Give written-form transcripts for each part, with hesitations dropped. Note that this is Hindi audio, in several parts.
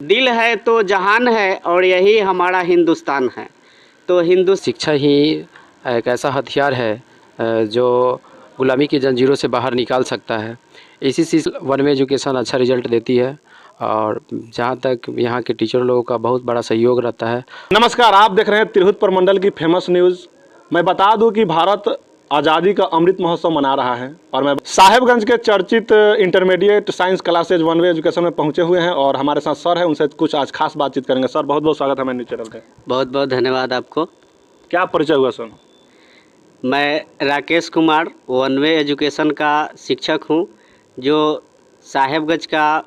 दिल है तो जहान है और यही हमारा हिंदुस्तान है। तो शिक्षा ही एक ऐसा हथियार है जो गुलामी की जंजीरों से बाहर निकाल सकता है। इसी से वन वे एजुकेशन अच्छा रिजल्ट देती है और जहाँ तक यहाँ के टीचर लोगों का बहुत बड़ा सहयोग रहता है। नमस्कार, आप देख रहे हैं तिरहुत प्रमंडल की फेमस न्यूज़। मैं बता दूं कि भारत आज़ादी का अमृत महोत्सव मना रहा है और मैं साहेबगंज के चर्चित intermediate science classes one way education में पहुंचे हुए हैं और हमारे साथ सर है, उनसे कुछ आज खास बातचीत करेंगे। सर, बहुत बहुत स्वागत है मेरे न्यूज़ चैनल पे। बहुत बहुत धन्यवाद आपको। क्या परिचय हुआ सर? मैं Rakesh Kumar one way education का शिक्षक हूँ, जो साहेबगंज का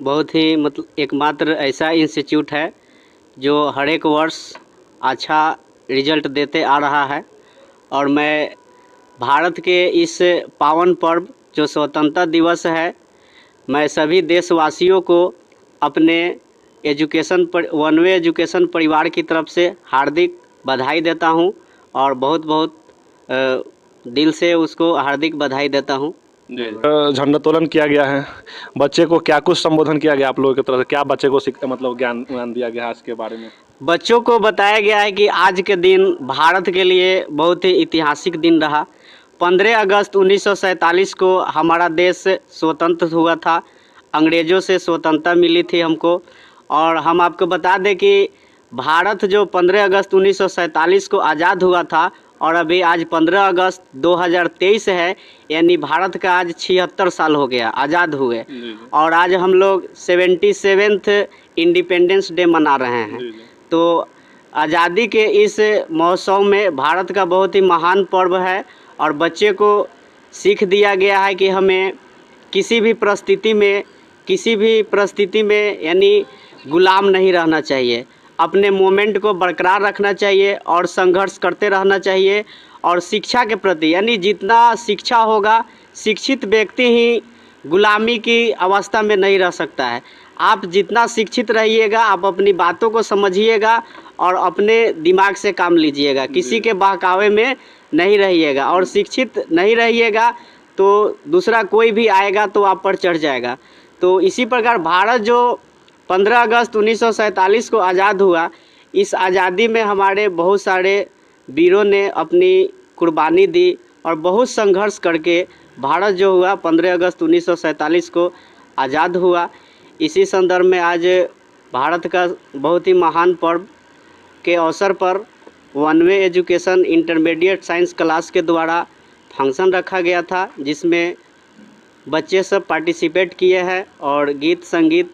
बहुत ही एकमात्र ऐसा इंस्टीट्यूट है जो हर एक वर्ष अच्छा रिजल्ट देते आ रहा है। और मैं भारत के इस पावन पर्व जो स्वतंत्रता दिवस है, मैं सभी देशवासियों को अपने वन वे एजुकेशन परिवार की तरफ से हार्दिक बधाई देता हूं और बहुत बहुत दिल से उसको हार्दिक बधाई देता हूं। झंडोत्तोलन किया गया है, बच्चे को क्या कुछ संबोधन किया गया आप लोगों की तरफ से? क्या बच्चे को ज्ञान दिया गया है इसके बारे में? बच्चों को बताया गया है कि आज के दिन भारत के लिए बहुत ही ऐतिहासिक दिन रहा। 15 अगस्त 1947 को हमारा देश स्वतंत्र हुआ था, अंग्रेज़ों से स्वतंत्रता मिली थी हमको। और हम आपको बता दें कि भारत जो 15 अगस्त 1947 को आज़ाद हुआ था और अभी आज 15 अगस्त 2023 है, यानी भारत का आज 76 साल हो गया आज़ाद हुए। और आज हम लोग 77th इंडिपेंडेंस डे मना रहे हैं। तो आज़ादी के इस महोत्सव में भारत का बहुत ही महान पर्व है और बच्चे को सीख दिया गया है कि हमें किसी भी परिस्थिति में यानी गुलाम नहीं रहना चाहिए, अपने मोमेंट को बरकरार रखना चाहिए और संघर्ष करते रहना चाहिए। और शिक्षा के प्रति यानी जितना शिक्षा होगा, शिक्षित व्यक्ति ही गुलामी की अवस्था में नहीं रह सकता है। आप जितना शिक्षित रहिएगा, आप अपनी बातों को समझिएगा और अपने दिमाग से काम लीजिएगा, किसी के बहकावे में नहीं रहिएगा। और शिक्षित नहीं रहिएगा तो दूसरा कोई भी आएगा तो आप पर चढ़ जाएगा। तो इसी प्रकार भारत जो 15 अगस्त 1947 को आज़ाद हुआ, इस आज़ादी में हमारे बहुत सारे वीरों ने अपनी कुर्बानी दी और बहुत संघर्ष करके भारत जो हुआ 15 अगस्त 1947 को आज़ाद हुआ। इसी संदर्भ में आज भारत का बहुत ही महान पर्व के अवसर पर one way education intermediate science class के द्वारा फंक्शन रखा गया था, जिसमें बच्चे सब पार्टिसिपेट किए हैं और गीत संगीत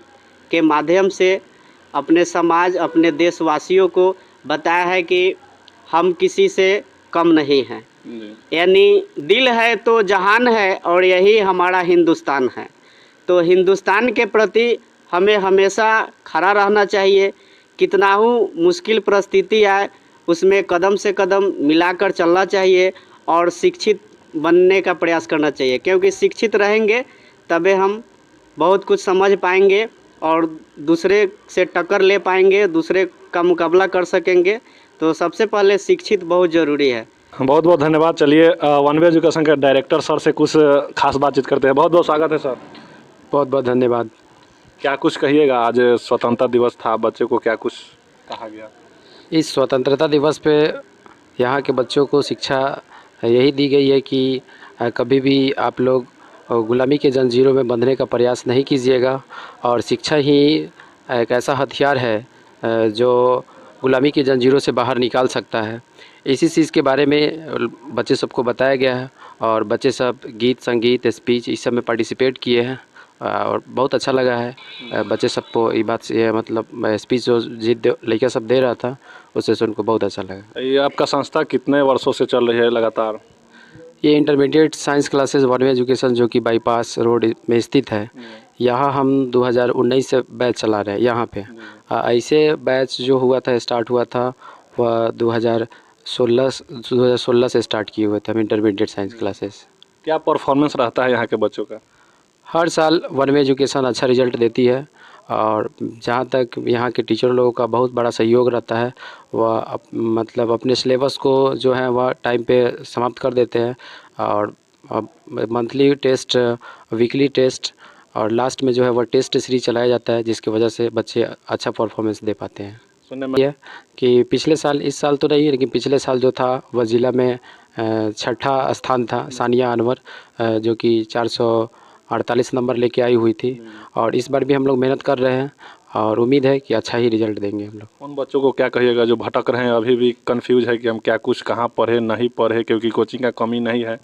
के माध्यम से अपने समाज, अपने देशवासियों को बताया है कि हम किसी से कम नहीं हैं। यानी दिल है तो जहान है और यही हमारा हिंदुस्तान है। तो हिंदुस्तान के प्रति हमें हमेशा खड़ा रहना चाहिए। कितना ही मुश्किल परिस्थिति आए, उसमें कदम से कदम मिलाकर चलना चाहिए और शिक्षित बनने का प्रयास करना चाहिए, क्योंकि शिक्षित रहेंगे तबे हम बहुत कुछ समझ पाएंगे और दूसरे से टक्कर ले पाएंगे, दूसरे का मुकाबला कर सकेंगे। तो सबसे पहले शिक्षित बहुत ज़रूरी है। बहुत बहुत धन्यवाद। चलिए, वन वे एजुकेशन के डायरेक्टर सर से कुछ खास बातचीत करते हैं। बहुत बहुत स्वागत है सर। बहुत बहुत धन्यवाद। क्या कुछ कहिएगा, आज स्वतंत्रता दिवस था, बच्चे को क्या कुछ कहा गया? इस स्वतंत्रता दिवस पे यहाँ के बच्चों को शिक्षा यही दी गई है कि कभी भी आप लोग गुलामी के जंजीरों में बंधने का प्रयास नहीं कीजिएगा और शिक्षा ही एक ऐसा हथियार है जो गुलामी की जंजीरों से बाहर निकाल सकता है। इसी चीज़ के बारे में बच्चे सबको बताया गया है और बच्चे सब गीत संगीत स्पीच इस सब में पार्टिसिपेट किए हैं और बहुत अच्छा लगा है। बच्चे सबको ये बात से मतलब स्पीच जो लड़का सब दे रहा था, उससे सुन को बहुत अच्छा लगा। ये आपका संस्था कितने वर्षों से चल रही है लगातार? ये intermediate science classes one way education जो कि बाईपास रोड में स्थित है, यहाँ हम 2019 से बैच चला रहे हैं यहाँ पे। ऐसे बैच जो हुआ था, स्टार्ट हुआ था वह 2016 से स्टार्ट किए हुए थे हम इंटरमीडिएट साइंस क्लासेस। क्या परफॉर्मेंस रहता है यहाँ के बच्चों का? हर साल वन वे एजुकेशन अच्छा रिजल्ट देती है और जहाँ तक यहाँ के टीचर लोगों का बहुत बड़ा सहयोग रहता है। वह मतलब अपने सिलेबस को जो है वह टाइम पे समाप्त कर देते हैं और मंथली टेस्ट, वीकली टेस्ट और लास्ट में जो है वो टेस्ट सीरीज चलाया जाता है, जिसकी वजह से बच्चे अच्छा परफॉर्मेंस दे पाते हैं। सुनने में ये कि पिछले साल, इस साल तो नहीं है, लेकिन पिछले साल जो था वह ज़िला में छठा स्थान था सानिया अनवर, जो कि 448 नंबर लेके आई हुई थी। और इस बार भी हम लोग मेहनत कर रहे हैं और उम्मीद है कि अच्छा ही रिजल्ट देंगे हम लोग। उन बच्चों को क्या कहिएगा जो भटक रहे हैं, अभी भी कंफ्यूज है कि हम क्या कुछ कहाँ पढ़े नहीं पढ़े, क्योंकि कोचिंग का कमी नहीं है,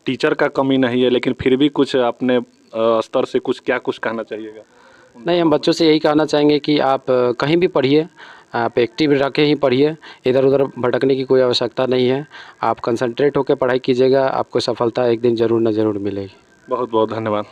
टीचर का कमी नहीं है, लेकिन फिर भी कुछ अपने स्तर से कुछ कहना चाहिएगा? नहीं, हम बच्चों से यही कहना चाहेंगे कि आप कहीं भी पढ़िए, आप एक्टिव रह के ही पढ़िए, इधर उधर भटकने की कोई आवश्यकता नहीं है। आप कंसंट्रेट होकर पढ़ाई कीजिएगा, आपको सफलता एक दिन ज़रूर न ज़रूर मिलेगी। बहुत बहुत धन्यवाद।